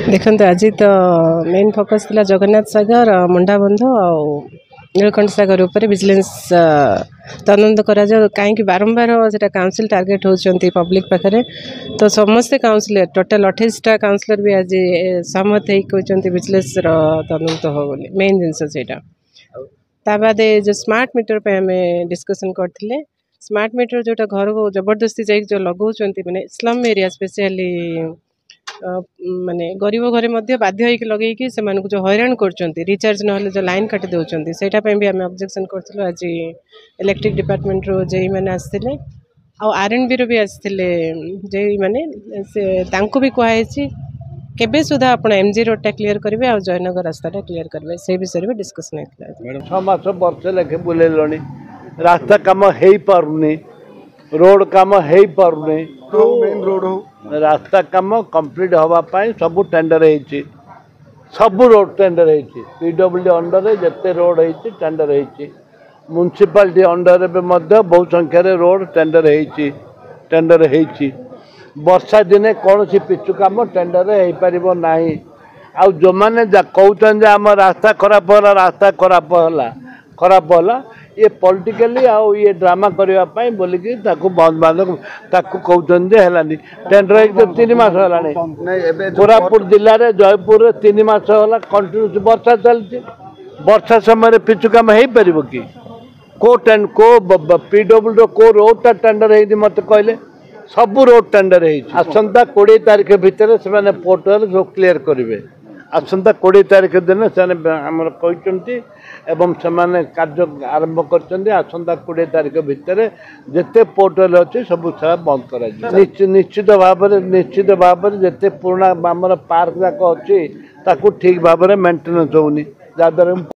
देखते आज तो मेन फोकस था जगन्नाथ सागर मुंडाबंध और नीलकंठ सागर उपर विजिलेंस तदंत करा कहीं बारंबार से काउंसिल टार्गेट होती पब्लिक पाखे तो समस्ते काउंसिलर टोटाल 28टा काउंसिलर भी आज सहमत होती विजिलेंस तदंत हो मेन जिनस बाद जो स्मार्ट मीटर पे आम डिस्कसन करते स्मार्ट मीटर जोटा घर को जबरदस्ती जो लगाऊँ मैंने स्लम एरिया स्पेशली माने गरीब घरे बाध्य लगे से जो हैरान कर रिचार्ज ना जो लाइन काटी दौरान से भी आम ऑब्जेक्शन करूँ आज इलेक्ट्रिक डिपार्टमेंट रो जेई मैंने आसते आरएनबी रो भी आसते जेई मैंने से भी कहुई केबे सुधा आप एमजी रोडटा क्लीयर करेंगे और जयनगर रास्ताटा क्लीयर करेंगे से विषय में डिस्कसन होता 6 मास वर्ष लेखे बुलेलणी रास्ता कम हो पारुनी रोड कम हो पारुनी मेन रोड हो रास्ता कम कंप्लीट होगापाई सब टेंडर हो सब रोड टेंडर हो पीडब्ल्यू अंडर जिते रोड हो टेंडर हो म्युनिसिपालिटी अंडर बहुत संख्यार रोड टेंडर हो वर्षा दिने कौन सी पिचु कम टेंडर हो पार ना आउ जो मैंने कहते आम रास्ता खराब है खराब है ये पॉलिटिकली आउ ये ड्रामा करने बोलिकी बंद बांध कहते है टेंडर एक 3 मास है कोरापुट जिले में जयपुर 3 मास है कंटिन्यूस वर्षा चलती वर्षा समय पिचु कम हो पार कि पीडब्ल्यू को रोडटा टेंडर हो मत कहले सब रोड टेंडर हो आसंता 20 तारीख भितर से पोर्टल सब क्लीयर करेंगे आसंता 20 तारीख दिन से कहते एवं से कार्य आरंभ कर आसंता 20 तारीख भितर जिते पोर्टल अच्छे सब सारा बंद कर निश्चित भाव जिते पुराना आम पार्क जाक अच्छी ठीक भाव मेन्टेनेंस होनी जहाँद्वारा